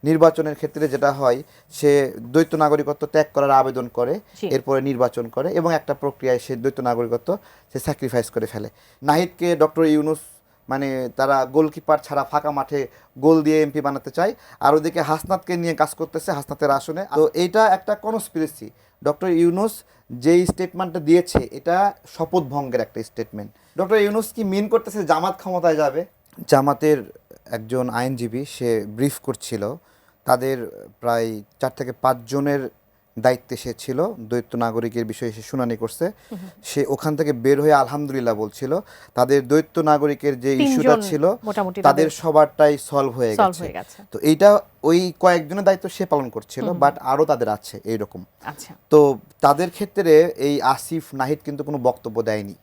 নির্বাচনের ক্ষেত্রে যেটা হয়, সে দ্বৈত নাগরিকত্ব ত্যাগ করার আবেদন করে, এরপরে নির্বাচন করে এবং একটা প্রক্রিয়ায় সে দ্বৈত নাগরিকত্ব সে স্যাক্রিফাইস করে ফেলে। নাহিদকে ডক্টর ইউনূস মানে তারা গোলকিপার ছাড়া ফাঁকা মাঠে গোল দিয়ে এমপি বানাতে চায়, আর ওদিকে হাসনাতকে নিয়ে কাজ করতেছে হাসনাতের আসনে। তো এইটা একটা কনস্পিরেসি। ডক্টর ইউনূস যেই স্টেটমেন্টটা দিয়েছে এটা শপথ ভঙ্গের একটা স্টেটমেন্ট। ডক্টর ইউনূস কি মিন করতেছে জামাত ক্ষমতায় যাবে? জামাতের একজন আইনজীবী সে ব্রিফ করছিল, তাদের প্রায় 4 থেকে 5 জনের দায়িত্বে সে ছিল, দ্বৈত নাগরিকের বিষয়ে সে শুনানি করছে। সে ওখান থেকে বের হয়ে আলহামদুলিল্লাহ বলছিল তাদের দ্বৈত নাগরিকের যে ইস্যুটা ছিল তাদের সবারটাই সলভ হয়ে গেছে। তো এইটা ওই কয়েকজনের দায়িত্ব সে পালন করছিল, বাট আরও তাদের আছে এইরকম। তো তাদের ক্ষেত্রে এই আসিফ নাহিদ কিন্তু কোনো বক্তব্য দেয়নি,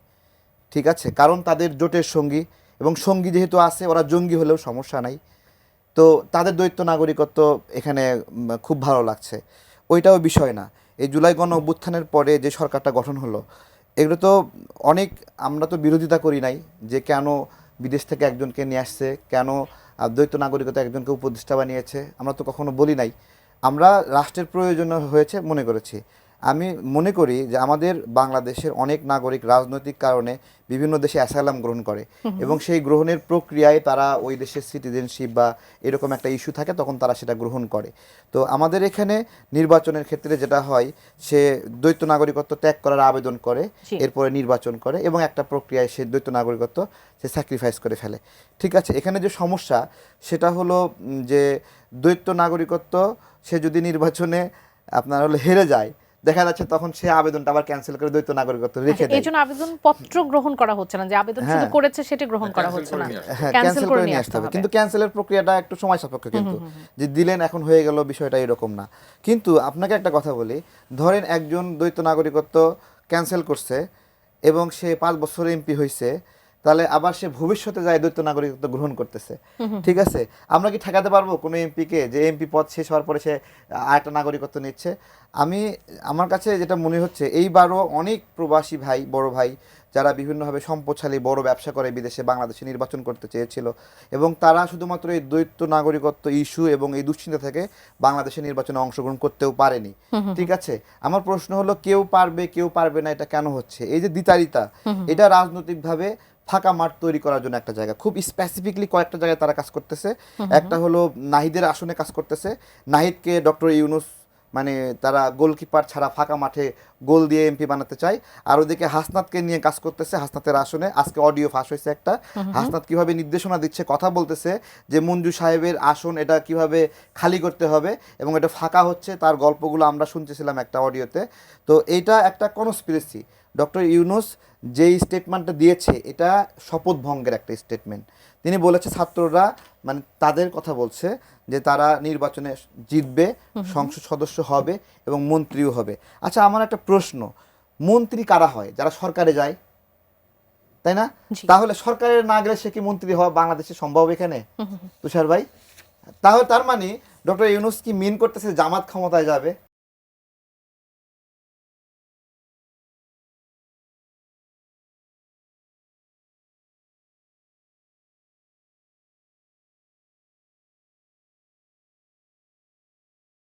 ঠিক আছে, কারণ তাদের জোটের সঙ্গী, এবং সঙ্গী যেহেতু আছে ওরা জঙ্গি হলেও সমস্যা নাই। তো তাদের দ্বৈত নাগরিকত্ব এখানে খুব ভালো লাগছে, ওইটাও বিষয় না। এই জুলাই গণ অভ্যুত্থানের পরে যে সরকারটা গঠন হলো, এগুলো তো অনেক, আমরা তো বিরোধিতা করি নাই যে কেন বিদেশ থেকে একজনকে নিয়ে আসছে, কেন দ্বৈত নাগরিকতা একজনকে উপদেষ্টা বানিয়েছে, আমরা তো কখনো বলি নাই। আমরা রাষ্ট্রের প্রয়োজন হয়েছে মনে করেছি। আমি মনে করি যে আমাদের বাংলাদেশের অনেক নাগরিক রাজনৈতিক কারণে বিভিন্ন দেশে অ্যাসাইলাম গ্রহণ করে, এবং সেই গ্রহণের প্রক্রিয়ায় তারা ওই দেশের সিটিজেনশিপ বা এরকম একটা ইস্যু থাকে, তখন তারা সেটা গ্রহণ করে। তো আমাদের এখানে নির্বাচনের ক্ষেত্রে যেটা হয়, সে দ্বৈত নাগরিকত্ব ত্যাগ করার আবেদন করে, এরপরে নির্বাচন করে এবং একটা প্রক্রিয়ায় সে দ্বৈত নাগরিকত্ব সে স্যাক্রিফাইস করে ফেলে, ঠিক আছে। এখানে যে সমস্যা সেটা হলো যে দ্বৈত নাগরিকত্ব সে যদি নির্বাচনে আপনার হলো হেরে যায়, দেখা যাচ্ছে তখন সে আবেদনটা আবার ক্যান্সেল করে দ্বৈত নাগরিকত্ব রেখে দেয়। এইজন্য আবেদন পত্র গ্রহণ করা হচ্ছে না, যে আবেদন শুধু করেছে সেটা গ্রহণ করা হচ্ছে না, ক্যান্সেল করে নিয়ে আসতে হবে। কিন্তু ক্যান্সেলের প্রক্রিয়াটা একটু সময় সাপেক্ষ, কিন্তু যে দিলেন এখন হয়ে গেল বিষয়টা এরকম না। কিন্তু আপনাকে একটা কথা বলি, ধরেন একজন দ্বৈত নাগরিকত্ব ক্যান্সেল করছে এবং সে 5 বছর এমপি হয়েছে, তাহলে আবার সে ভবিষ্যতে যায় দ্বৈত নাগরিকত্ব গ্রহণ করতেছে, ঠিক আছে। আমরা কি ঠেকাতে পারবো কোনো এমপিকে যে এমপি পদ শেষ হওয়ার পরে সে আরেকটা নাগরিকত্ব নিচ্ছে? আমার কাছে যেটা মনে হচ্ছে, এইবারও অনেক প্রবাসী ভাই, বড় ভাই যারা বিভিন্নভাবে সম্পদশালী বড় ব্যবসা করে বিদেশে বাংলাদেশে নির্বাচন করতে চেয়েছিল, এবং তারা শুধুমাত্র এই দ্বৈত নাগরিকত্ব ইস্যু এবং এই দুশ্চিন্তা থেকে বাংলাদেশে নির্বাচনে অংশগ্রহণ করতেও পারেনি, ঠিক আছে। আমার প্রশ্ন হলো, কেউ পারবে কেউ পারবে না, এটা কেন হচ্ছে? এই যে দ্বিতারিতা, এটা রাজনৈতিকভাবে ফাঁকা মাঠ তৈরি করার জন্য একটা জায়গা, খুব স্পেসিফিকলি কয়েকটা জায়গায় তারা কাজ করতেছে। একটা হলো নাহিদের আসনে কাজ করতেছে, নাহিদকে ডক্টর ইউনূস মানে তারা গোলকিপার ছাড়া ফাঁকা মাঠে গোল দিয়ে এমপি বানাতে চায়, আর ওদিকে হাসনাতকে নিয়ে কাজ করতেছে হাসনাতের আসনে। আজকে অডিও ফাঁস হয়েছে একটা, হাসনাত কিভাবে নির্দেশনা দিচ্ছে, কথা বলতেছে যে মঞ্জু সাহেবের আসন এটা কিভাবে খালি করতে হবে এবং এটা ফাঁকা হচ্ছে, তার গল্পগুলো আমরা শুনতেছিলাম একটা অডিওতে। তো এইটা একটা কনস্পিরেসি। ডক্টর ইউনূস যেই স্টেটমেন্টটা দিয়েছে এটা শপথ ভঙ্গের একটা স্টেটমেন্ট। তিনি বলেছে ছাত্ররা মানে তাদের কথা বলছে যে তারা নির্বাচনে জিতবে, সংসদ সদস্য হবে এবং মন্ত্রীও হবে। আচ্ছা, আমার একটা প্রশ্ন, মন্ত্রী কারা হয়? যারা সরকারে যায়, তাই না? তাহলে সরকারের না গেলে সে কি মন্ত্রী হওয়া বাংলাদেশে সম্ভব এখানে, তুষার ভাই? তাহলে তার মানে ডক্টর ইউনূস কি মিন করতেছে জামাত ক্ষমতায় যাবে?